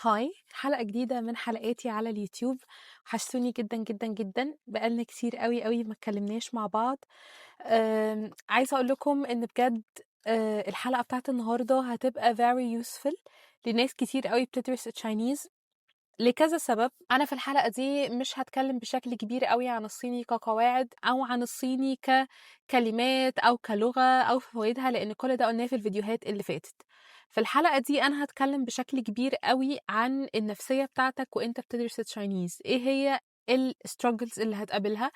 هاي، حلقة جديدة من حلقاتي على اليوتيوب. وحشتوني جدا جدا جدا، بقالنا كتير قوي قوي ما اتكلمناش مع بعض. عايزة اقول لكم ان بجد الحلقة بتاعت النهاردة هتبقى very useful لناس كتير قوي بتدرس التشاينيز لكذا سبب. انا في الحلقة دي مش هتكلم بشكل كبير قوي عن الصيني كقواعد او عن الصيني ككلمات او كلغة او فوائدها، لان كل ده قلناه في الفيديوهات اللي فاتت. في الحلقة دي انا هتكلم بشكل كبير قوي عن النفسية بتاعتك وانت بتدرس تشاينيز. ايه هي الستراجلز اللي هتقابلها؟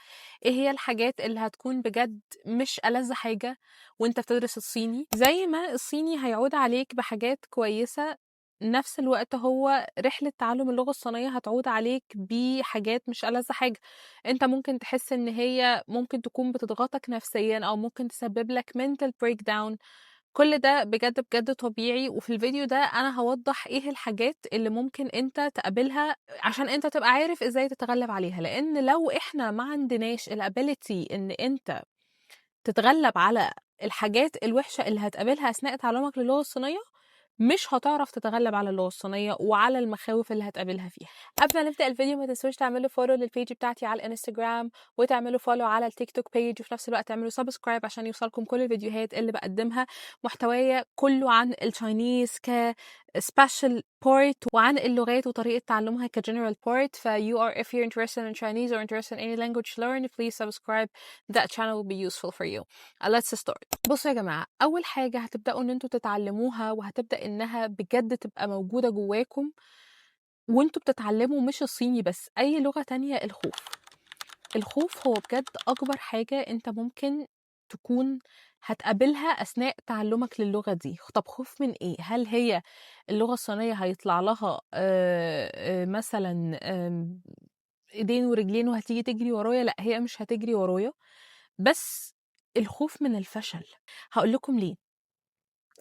ايه هي الحاجات اللي هتكون بجد مش ألذ حاجة وانت بتدرس الصيني؟ زي ما الصيني هيعود عليك بحاجات كويسة، نفس الوقت هو رحلة تعلم اللغة الصينية هتعود عليك بحاجات مش ألذ حاجة. انت ممكن تحس ان هي ممكن تكون بتضغطك نفسيا او ممكن تسبب لك mental breakdown. كل ده بجد بجد طبيعي، وفي الفيديو ده انا هوضح ايه الحاجات اللي ممكن انت تقابلها عشان انت تبقى عارف ازاي تتغلب عليها. لان لو احنا ما عندناش الابيليتي ان انت تتغلب على الحاجات الوحشة اللي هتقابلها اثناء تعلمك للغة الصينية، مش هتعرف تتغلب على اللغة الصينية وعلى المخاوف اللي هتقابلها فيها. قبل ما نبدأ الفيديو ما تنسوش تعملوا فولو للبيج بتاعتي على الانستجرام، وتعملوا فولو على التيك توك بيج، وفي نفس الوقت تعملوا سبسكرايب عشان يوصلكم كل الفيديوهات اللي بقدمها. محتوايا كله عن التشاينيز سبيشال بورت وعن اللغات وطريقة تعلمها كجنرال بورت. if you're interested in Chinese or interested in any language learn, please subscribe. That channel will be useful for you. Let's start. بصوا يا جماعة، أول حاجة هتبدأوا إن انتوا تتعلموها وهتبدأ إنها بجد تبقى موجودة جواكم وانتوا بتتعلموا، مش الصيني بس، أي لغة تانية، الخوف هو بجد أكبر حاجة انت ممكن تكون هتقابلها أثناء تعلمك للغة دي. طب خوف من إيه؟ هل هي اللغة الصينية هيطلع لها مثلا إيدين ورجلين وهتيجي تجري ورايا؟ لأ، هي مش هتجري ورايا، بس الخوف من الفشل. هقول لكم ليه.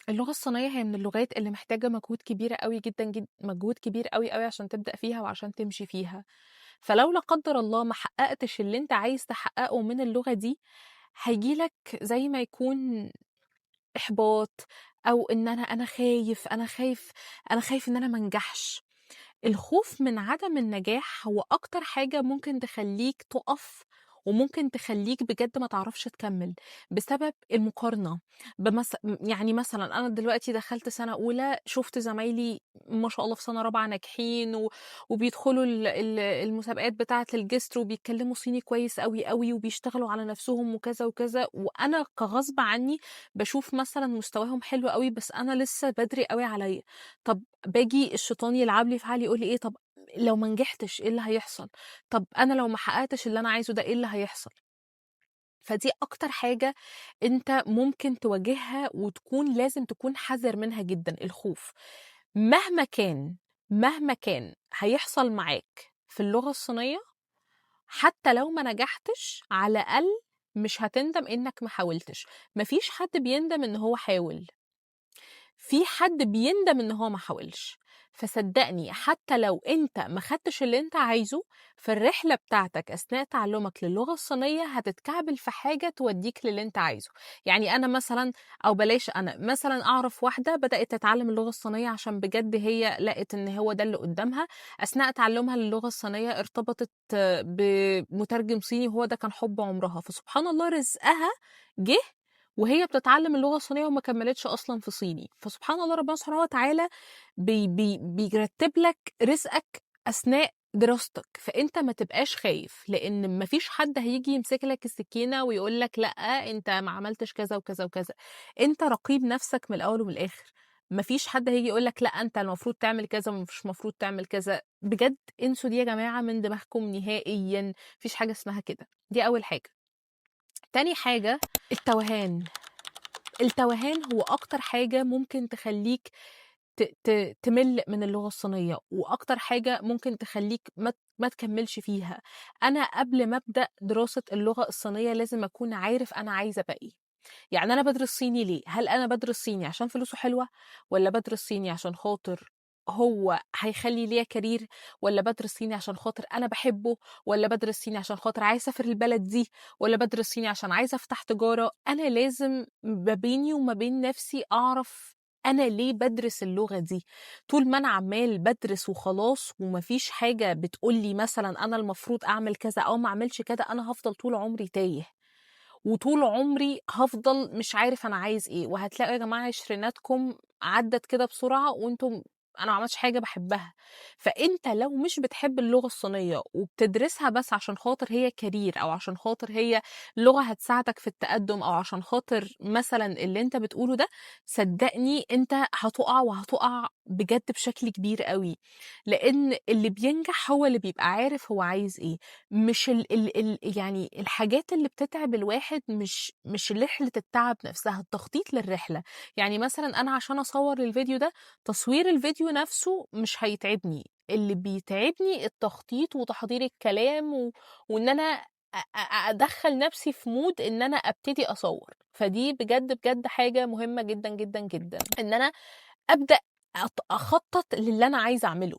اللغة الصينية هي من اللغات اللي محتاجة مجهود كبير قوي جدا مجهود كبير قوي قوي عشان تبدأ فيها وعشان تمشي فيها. فلو لا قدر الله ما حققتش اللي انت عايز تحققه من اللغة دي، هيجيلك زي ما يكون إحباط، أو إن أنا خايف إن أنا منجحش. الخوف من عدم النجاح هو أكتر حاجة ممكن تخليك تقف وممكن تخليك بجد ما تعرفش تكمل، بسبب المقارنة. يعني مثلا أنا دلوقتي دخلت سنة أولى، شفت زمايلي ما شاء الله في سنة رابعة ناجحين وبيدخلوا المسابقات بتاعة الجستر وبيتكلموا صيني كويس قوي قوي وبيشتغلوا على نفسهم وكذا وكذا، وأنا كغصب عني بشوف مثلا مستواهم حلو قوي بس أنا لسه بدري قوي عليا. طب باجي الشيطان يلعب لي في عقلي يقول لي ايه؟ طب لو ما نجحتش ايه اللي هيحصل؟ طب انا لو ما حققتش اللي انا عايزه ده ايه اللي هيحصل؟ فدي اكتر حاجة انت ممكن تواجهها وتكون لازم تكون حذر منها جدا، الخوف. مهما كان مهما كان هيحصل معاك في اللغة الصينية، حتى لو ما نجحتش على الأقل مش هتندم انك ما حاولتش. مفيش حد بيندم ان هو حاول، في حد بيندم ان هو ما حاولش. فصدقني حتى لو انت ما خدتش اللي انت عايزه في الرحلة بتاعتك اثناء تعلمك للغة الصينية، هتتكعبل في حاجة توديك للي انت عايزه. يعني انا مثلا، او بلاش، انا مثلا اعرف واحدة بدأت تتعلم اللغة الصينية عشان بجد هي لقت ان هو ده اللي قدامها. اثناء تعلمها للغة الصينية ارتبطت بمترجم صيني وهو ده كان حب عمرها، فسبحان الله رزقها جه وهي بتتعلم اللغة الصينية وما كملتش أصلا في صيني. فسبحان الله ربنا سبحانه وتعالى بيرتب لك رزقك أثناء دراستك. فأنت ما تبقاش خايف، لأن ما فيش حد هيجي يمسك لك السكينة ويقول لك لأ أنت ما عملتش كذا وكذا وكذا. أنت رقيب نفسك من الأول ومن الآخر. ما فيش حد هيجي يقول لك لأ أنت المفروض تعمل كذا ومش المفروض تعمل كذا. بجد انسوا دي يا جماعة من دماغكم نهائيا، مفيش حاجة اسمها كده. دي أول حاجة. تاني حاجة، التوهان هو أكتر حاجة ممكن تخلّيك تمِل من اللغة الصينية، وأكتر حاجة ممكن تخلّيك ما تكمّلش فيها. أنا قبل ما أبدأ دراسة اللغة الصينية لازم أكون عارف أنا عايزة أبقى إيه. يعني أنا بادرس صيني ليه؟ هل أنا بادرس صيني عشان فلوسه حلوة، والّا بادرس صيني عشان خاطر هو هيخلّي ليّا career، والّا بادرس صيني عشان خاطر أنا باحبه، والّا بادرس صيني عشان خاطر عايزة أسافر البلد دي، والّا بادرس صيني عشان عايزة أفتح تجارة؟ أنا لازم ما بيني وما بين نفسي أعرف أنا ليه بادرس اللغة دي؟ طول ما أنا عمّال بادرس وخلاص وما فيش حاجة بتقول لي مثلًا أنا المفروض أعمل كذا أو ما أعملش كده، أنا هافضل طول عمري تايه، وطول عمري هافضل مش عارف أنا عايز إيه، وهتلاقوا يا جماعة عشريناتكم عدّت كده بسرعة وأنتم أنا ما عملتش حاجة باحبها. فأنت لو مش بتحب اللغة الصينية وبتدرسها بس عشان خاطر هي career أو عشان خاطر هي لغة هتساعدك في التقدُّم أو عشان خاطر مثلًا اللي أنت بتقوله ده، صدّقني أنت هتُقع وهتُقع بجد بشكل كبير أوي، لإن اللي بينجح هو اللي بيبقى عارف هو عايز إيه. مش ال يعني الحاجات اللي بتتعب الواحد مش رحلة التعب نفسها، التخطيط للرحلة. يعني مثلًا أنا عشان أصوّر الفيديو ده، تصوير الفيديو نفسه مش هيتعبني، اللي بيتعبني التخطيط وتحضير الكلام وإن أنا أدخّل نفسي في mood إن أنا أبتدي أصوّر. فدي بجد، بجد حاجة مهمة جدًا، جدًا، جدًا، إن أنا أبدأ أخطّط للي أنا عايزة أعمله.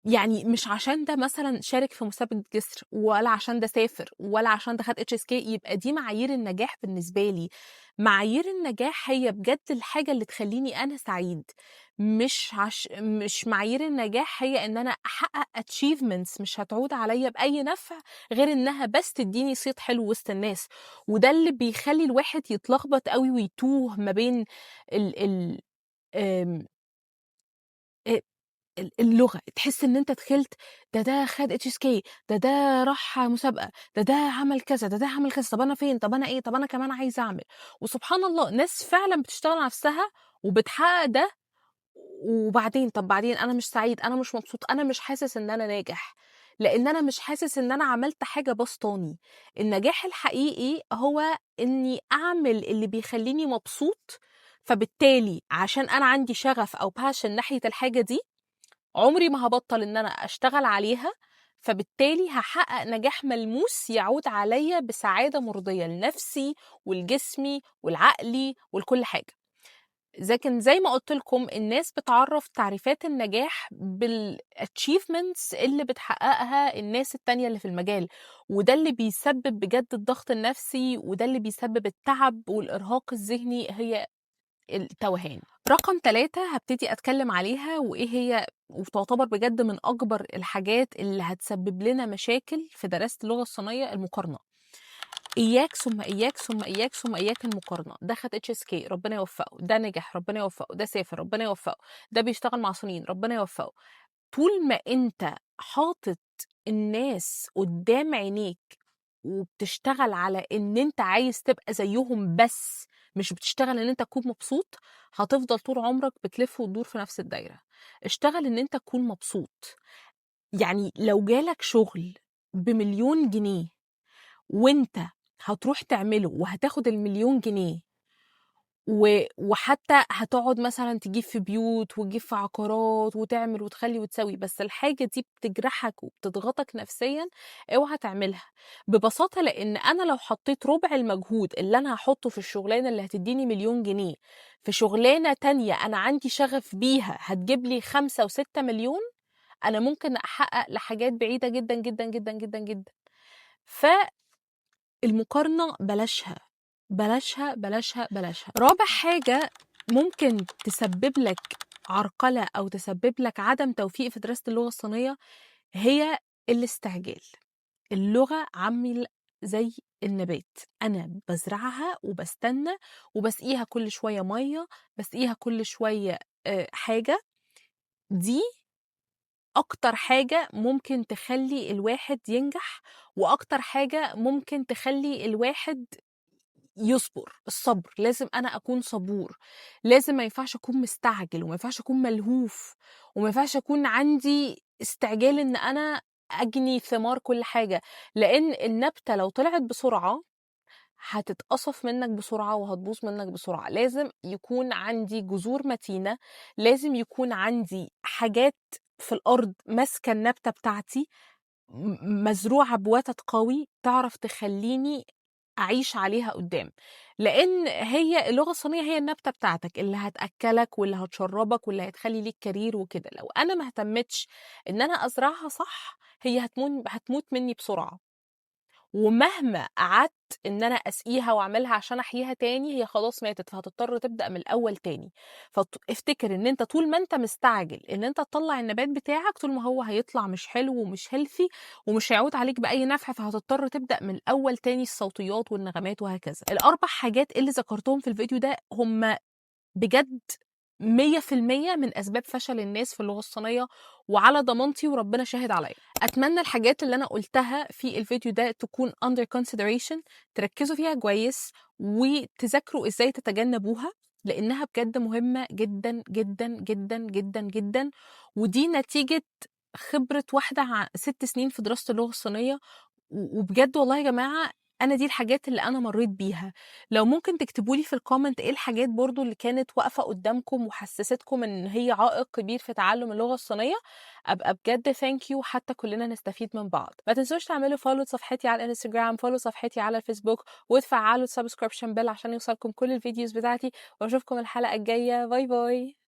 يعني مش عشان ده مثلًا شارك في مسابقة جسر، ولا عشان ده سافر، ولا عشان ده خد HSK يبقى دي معايير النجاح بالنسبة لي. معايير النجاح هي بجد الحاجة اللي تخلّيني أنا سعيد، مش معايير النجاح هي إن أنا أحقق achievements مش هتعود عليَّ بأي نفع غير إنها بس تدّيني صيت حلو وسط الناس. وده اللي بيخلّي الواحد يتلخبط أوي ويتوه ما بين ال آمم آآ اللغة، تحس إن أنت دخلت ده خد HSK ده راح مسابقة، ده عمل كذا، ده عمل كذا، طب أنا فين، طب أنا إيه، طب أنا كمان عايز أعمل. وسبحان الله ناس فعلًا بتشتغل على نفسها وبتحقق ده، وبعدين طب بعدين أنا مش سعيد، أنا مش مبسوط، أنا مش حاسس إن أنا ناجح، لإن أنا مش حاسس إن أنا عملت حاجة باسطاني. النجاح الحقيقي هو إني أعمل اللي بيخلّيني مبسوط، فبالتالي عشان أنا عندي شغف أو passion ناحية الحاجة دي، عمري ما هابطّل إن أنا أشتغل عليها، فبالتالي هاحقق نجاح ملموس يعود عليَّ بسعادة مرضية لنفسي ولجسمي ولعقلي ولكل حاجة. لكن زي ما قُلت لكم الناس بتعرّف تعريفات النجاح بالachievements اللي بتحققها الناس التانية اللي في المجال، وده اللي بيسبب بجد الضغط النفسي، وده اللي بيسبب التعب والإرهاق الذهني، هي التوهان. رقم 3 هابتدي أتكلّم عليها وإيه هي وتعتبر بجد من أكبر الحاجات اللي هتسبب لنا مشاكل في دراسة اللغة الصينية، المقارنة. إياك ثم إياك ثم إياك ثم إياك المقارنة. ده خد HSK ربنا يوفقه، ده نجح ربنا يوفقه، ده سافر ربنا يوفقه، ده بيشتغل مع صينيين ربنا يوفقه. طول ما أنت حاطط الناس قدّام عينيك وبتشتغل على إن أنت عايز تبقى زيّهم بس، مش بتشتغل إن أنت تكون مبسوط، هتفضل طول عمرك بتلِف وتدور في نفس الدايرة. اشتغل إن أنت تكون مبسوط. يعني لو جالك شغل ب1.000.000 جنيه وأنت هتروح تعمله وهتاخد ال1.000.000 جنيه وحتى هتقعد مثلًا تجيب في بيوت وتجيب في عقارات وتعمل وتخلّي وتسوي، بس الحاجة دي بتجرحك وبتضغطك نفسيًا، اوعى تعملها. ببساطة لإن أنا لو حطيت ربع المجهود اللي أنا هاحطه في الشغلانة اللي هتدّيني 1.000.000 جنيه في شغلانة تانية أنا عندي شغف بيها هتجيب لي 5 و6.000.000، أنا ممكن أحقق لحاجات بعيدة جدًا، جدًا، جدًا، جدًا، جدًا. فالمقارنة بلاشها، بلاشها، بلاشها، بلاشها. رابع حاجة ممكن تسبب لك عرقلة أو تسبب لك عدم توفيق في دراسة اللغة الصينية هي الاستعجال. اللغة عامل زي النبات، أنا بازرعها وباستنى وباسقيها كل شوية مَيّة، باسقيها كل شوية حاجة. دي أكتر حاجة ممكن تخلّي الواحد ينجح، وأكتر حاجة ممكن تخلّي الواحد يصبر. الصبر، لازم أنا أكون صبور، لازم ما ينفعش أكون مستعجل، وما ينفعش أكون ملهوف، وما ينفعش أكون عندي استعجال إن أنا أجني ثمار كل حاجة، لإن النبتة لو طلعت بسرعة هتتقصف منك بسرعة وهتبوظ منك بسرعة. لازم يكون عندي جذور متينة، لازم يكون عندي حاجات في الأرض ماسكة النبتة بتاعتي، مزروعة بوتد قوي تعرف تخلّيني أعيش عليها قدّام. لإن هي اللغة الصينية هي النبتة بتاعتك اللي هتأكّلك واللي هتشرّبك واللي هتخلّي ليك career وكده. لو أنا ما اهتمتش إن أنا أزرعها صح، هي هتموت منّي بسرعة. ومهما قعدت ان انا اسقيها واعملها عشان احييها تاني هي خلاص ماتت، فهتضطر تبدا من الاول تاني. فافتكر ان انت طول ما انت مستعجل ان انت تطلع النبات بتاعك، طول ما هو هيطلع مش حلو ومش هيلثي ومش هيعود عليك باي نفع، فهتضطر تبدا من الاول تاني الصوتيات والنغمات وهكذا. الاربع حاجات اللي ذكرتهم في الفيديو ده هم بجد 100% من أسباب فشل الناس في اللغة الصينية، وعلى ضمانتي وربنا شاهد عليا. أتمنى الحاجات اللي أنا قلتها في الفيديو ده تكون under consideration، تركزوا فيها كويس وتذاكروا إزاي تتجنبوها، لأنها بجد مهمة جدا جدا جدا جدا جدا. ودي نتيجة خبرة واحدة 6 سنين في دراسة اللغة الصينية. وبجد والله يا جماعة أنا دي الحاجات اللي أنا مريت بيها. لو ممكن تكتبوا لي في الكومنت ايه الحاجات برضو اللي كانت واقفة قدامكم وحسستكم ان هي عائق كبير في تعلم اللغة الصينية، ابقى بجد ثانك يو، حتى كلنا نستفيد من بعض. ما تنسوش تعملوا فولو صفحتي على الانستجرام، فولو صفحتي على الفيسبوك، وتفعلوا السبسكريبشن بيل عشان يوصلكم كل الفيديوز بتاعتي. واشوفكم الحلقة الجاية. باي باي.